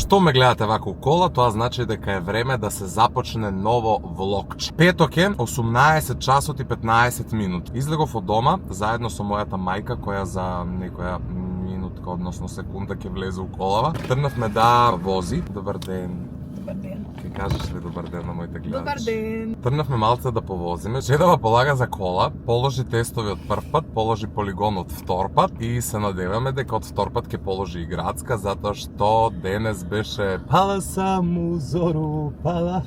Што ме гледате вака у кола, тоа значи дека е време да се започне ново влогче. Петок е 18 часот и 15 минути. Излегов од дома заедно со мојата мајка која за некоја минутка, односно секунда ќе влезе у колава. Тргнавме да вози. Добар ден. Добар ден. Ке кажеш ли добар ден на моите гледачи? Добар ден. Тргнавме малце да повозиме. Чедава полага за кола, положи тестови од прв пат, положи полигон од втор пат и се надеваме дека од втор пат ќе положи и градска, затоа што денес беше пала саму зору, пала.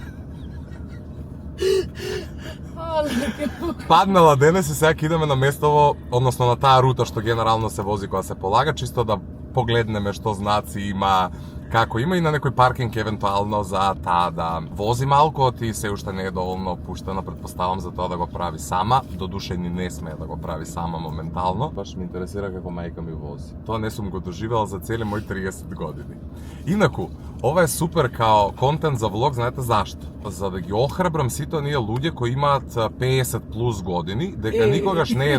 Паднала денес и сега идеме на местово, односно на таа рута што генерално се вози кога се полага, чисто да погледнеме што знаци има, како има и на некој паркинг евентуално за таа да вози малку, и се уште не е доволно опуштена, предпоставам за тоа да го прави сама. Додуше ни не смее да го прави сама моментално. Баш ме интересира како мајка ми вози. Тоа не сум го доживел за цели мои 30 години. Инаку, ова е супер као контент за влог, знаете зашто? За да ги охрабрам сите оние луѓе кои имаат 50 плюс години, дека никогаш не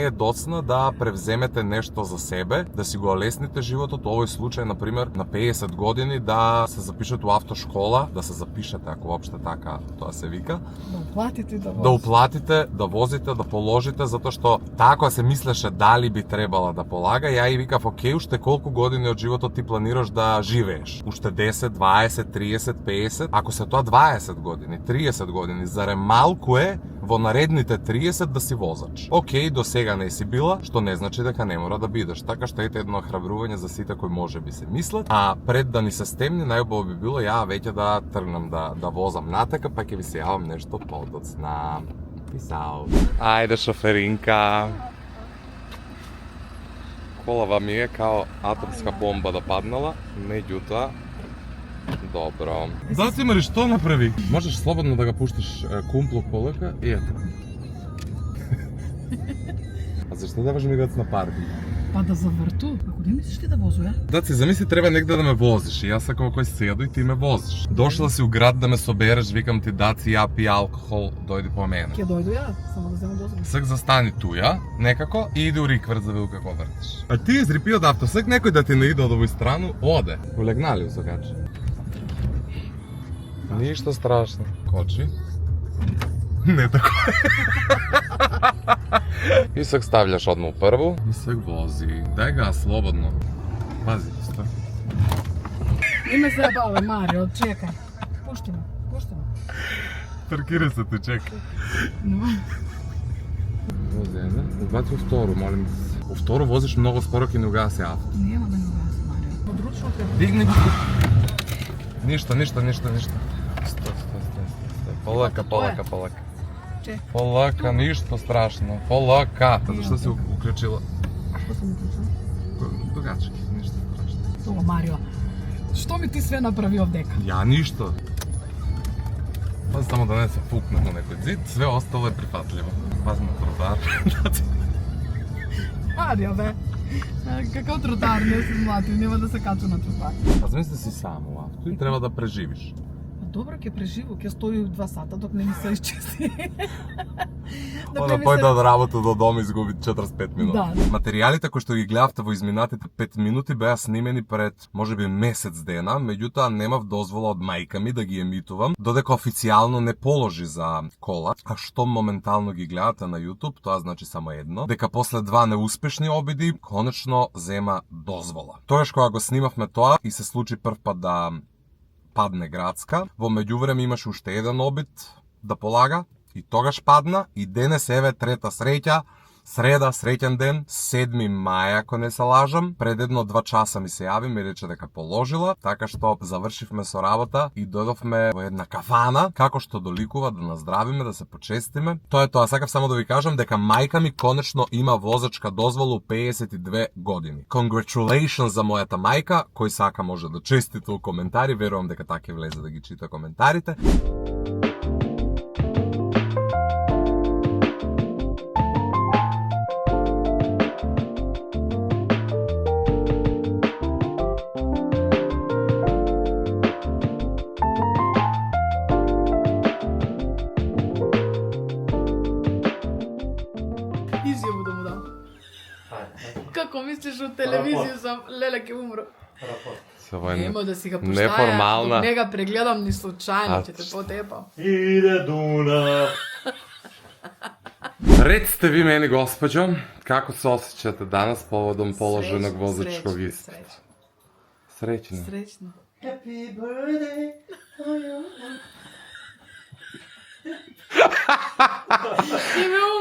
е доцна да превземете нешто за себе, да си го олесните животот. Овој случај, например, на 50 години да се запишете у автошкола, да се запишете, ако воопште така тоа се вика. Да уплатите да возите. Да уплатите, да возите, да положите, затоа што така се мислеше дали би требала да полага, ја и викав, окей, уште колку години од животот ти планираш да живееш? Уште 10, 20, 30, 50? Ако се тоа 20 години, 30 години, зарем малку е во наредните 30 да си возач? Окей, до сега не си била, што не значи дека не мора да бидеш. Така што ете едно охрабрување за сите кои може би се мислат, а пред да ни се стемни, најубаво би било ја веќе да тргнам да возам натака, па ќе ви се јавам нешто подоцна. Писао. Ајде шоферинка. Колава ми е као атомска бомба да паднала, меѓутоа добро. Да си мери, што направи? Можеш слободно да го пушташ кумплок полека и ето. А зашто даваш мигац на паркинг? Па да заврту. Ако не мислиш ти да возуја? Да си замисли, треба негде да ме возиш и јас сакам кој седо и ти ме возиш. Дошла си у град да ме собереш, викам ти даци ја пи алкохол, дојди по мене. Ќе дојду ја, само да земам дозвола. Сак застани туја, некако, и иди у рикверт за виду како вртиш. А ти изрипи од авто, сак некој да ти не иде од овој страну, оде. Улегнали усакачи. Ништо страшно. Кочи. Не тако. И сак ставljаш одма прво. И сак вози. Дај га слободно. Пази, стой. Име се баве, Марио, чекај. Пушти ме. Паркирај се, те чекај. Вози, не? Убати у второ, молим се. У второ возиш многу споро, ке не угаси авто. Нема да не угаси, Марио. Подручно те. Дигни ги. Ништо. Стой. Полака. Чекај. Полака, ништо страшно. Полака. Зашто си уклучила? Што сум уклучила? Дугачки, ништо страшно. Тоа, Марио. Што ми ти све направи овдека? Ја ништо. Пази само да не се фукне на некој зид, све остало е прифатливо. Пази на тротар. Марио, бе. Каков тротар, не си млад, нема да се кача на тротар. Па замисли си само авто и треба да преживиш. Добро, ќе преживу, ќе стои 2 сата док не ми се изчисти. Она појде од работа до дом изгуби 45 минути. Да. Материјалите кои што ги гледавте во изминатите 5 минути беа снимени пред можеби месец дена, меѓутоа немав дозвола од мајка ми да ги емитувам, додека официјално не положи за кола, а што моментално ги гледате на YouTube, тоа значи само едно, дека после 2 неуспешни обиди конечно зема дозвола. Тоаш кога го снимавме тоа и се случи прв пат да падне градска, во меѓувреме имаше уште еден обид да полага и тогаш падна и денес еве трета среќа, среда, среќен ден, 7 мај ако не се лажам, пред 1-2 часа ми се јави, ми рече дека положила, така што завршивме со работа и дојдовме во една кафана, како што доликува да наздравиме, да се почестиме. Тоа е тоа, сакав само да ви кажам дека мајка ми конечно има возачка дозвола у 52 години. Congratulations за мојата мајка, кој сака може да честите у коментари, верувам дека така ќе влезе да ги чита коментарите. Како мислиш од телевизија сам, леле ќе умро. Нема да си го пуштаја, неформална. не го прегледам ни случајно, ќе те потепам. Иде Дунав. Реците ви мене, госпоđo, како се осеќате данас поводом положеног возачког испита? Среќно. Среќно. Happy birthday to you.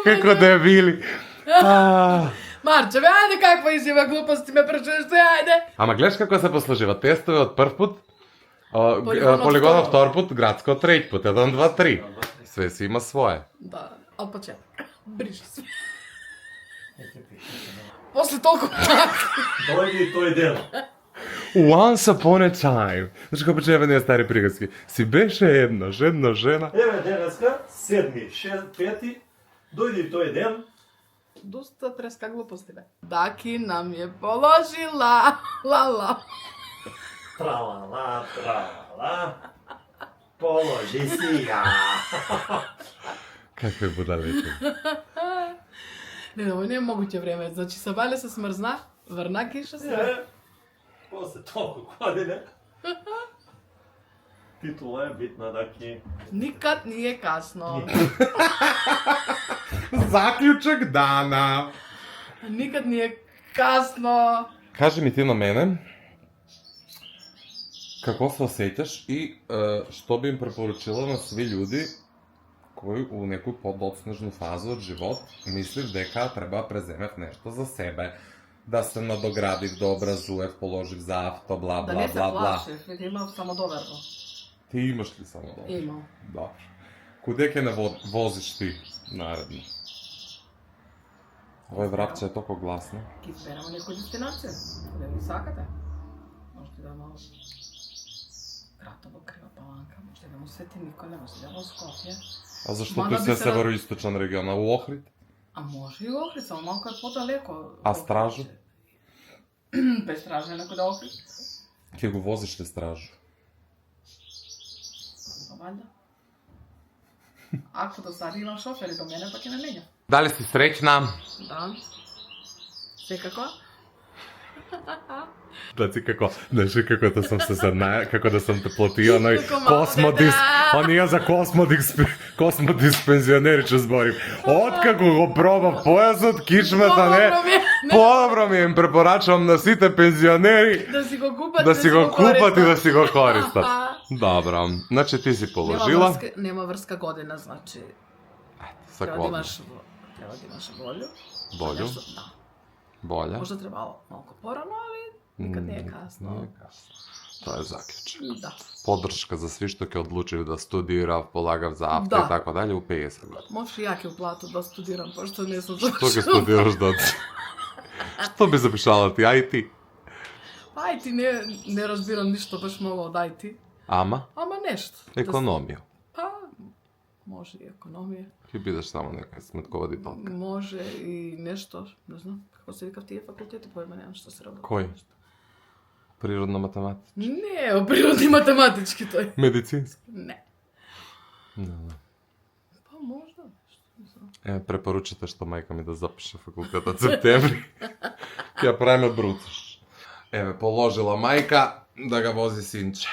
Како да били. Марче, бе, ајде каква изјава глупости ме пречуеш, ајде. Ама гледаш како се послужива тестове од прв пут, втор полигонов втор пут, градско треќ пут, 1, 2, 3. Све си има свое. Да, од почеток. Бриши се. После толку Дојде и тој ден. Once upon a time. Знаеш како почнеме ние стари приказки. Си беше една жена. Еве денеска, 7, 6, 5, дојде и тој ден. доста треска глупости, бе. Даки нам е положила, ла-ла. Тралала, тралала. Положи си ја. Какви будалите. Не, ово не е могуќе време. Значи, Сабале се смрзна, врна киша се. После толку години. Титула е битна, Даки. Никад не е касно. Заклучок дана. Никад не е касно. Кажи ми ти на мене, како се осеќаш и што би им препоручила на сви људи кои у некој подоцнежна фаза од живот мислив дека треба да преземев нешто за себе, да се надоградив, да образуев, положив за авто, бла, Да бла, не се бла, бла. плашев, да имам самодоверно. Ти имаш ли само да? Имам. Добро. Куде ќе не возиш ти наредно? Овој врапче е толку гласно. Ки изберемо некоја дестинација. Куде ви сакате? Можете да имamo Кратово, Крива Паланка, можете да му Свети Николе, можете да му Скопје. А зашто Мада тој би се се североисточен регион, а у Охрид? А може и Охрид, само малку е подалеко. А Стражу? Без Стража е некој да Охрид. Ќе го возиш ли Стражу? Па ваljda. Ако до сега имам шофери до мене, па ќе ме менја. Дали си среќна? Да. Секако. Значи како, знаеш како да сум се заднаја, како да сум те платio оној Како малко космодис, дете. оние за космодис пензионери ќе зборим. Откако го пробав појазот, кичмата не, подобро ми им препорачувам на сите пензионери Да си го купат, да си го купат и да си го користат. Добро, значи ти си положила. Нема врска година, значи Са треба да година. имаш волју. Волју? Нешто- Да. Болја? Можда требало малку порано, али никад не е касно. Не е касно. Тоа е заклучок. Да. Поддршка за сви што ќе одлучив да студирав, полагав за авто Да. и така дале у 50 години. Може и ја ќе уплатат да студирам, пошто не сум Што ќе завршила. студираш да? Што би запишала ти? IT? Ај ти не разбирам ништо баш многу од IT. Ама? Ама нешто. Економија. Па, може и економија. Ќе бидеш само некој сметководителка. Може и нешто, не знам, како се викав тие факултети, појма немам што се работи. Кој? Природна математика? Не, природни математички тој. Медицински? Не. Не. Па можда нешто, не знам. Препоручате што мајка ми да запише факултетот септември. Ќе ја правиме бруцаш. Положила мајка да ga вози синче.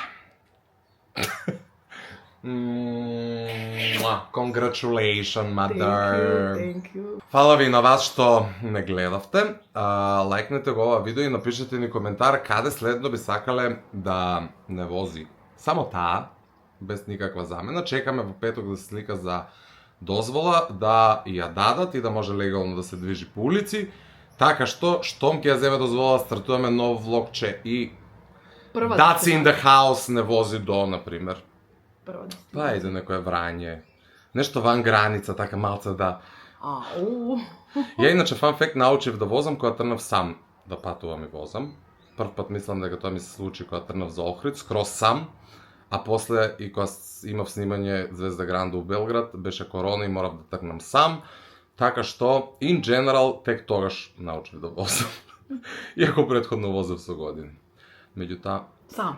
Congratulations, mother. Thank you. Фала ви на вас што не гледавте. Лајкнете го ова видео и напишете ни коментар каде следно би сакале да не вози само таа, без никаква замена. Чекаме во петок да се слика за дозвола, да ја дадат и да може легално да се движи по улици. Така што, штом ќе ја земе дозвола, стартуваме нов влогче и Прва That's in the house не вози до, например. Прва Па иде некое Врање. Нешто ван граница, така малце да... Ја иначе фан факт научив да возам кога трнав сам да патувам и возам. Прв пат мислам дека тоа ми се случи кога трнав за Охрид, скроз сам, а после и кога имав снимање Звезда Гранда у Белград, беше корона и морав да тргнам сам, така што in general тек тогаш научив да возам. Иако претходно возев со години. Меѓутоа, Сам.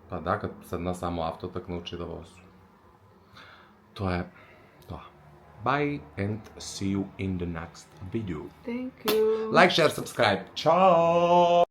па да, кад седна само авто, так научи да возам. Тоа е тоа. Bye and see you in the next video. Thank you. Like, share, subscribe. Ciao!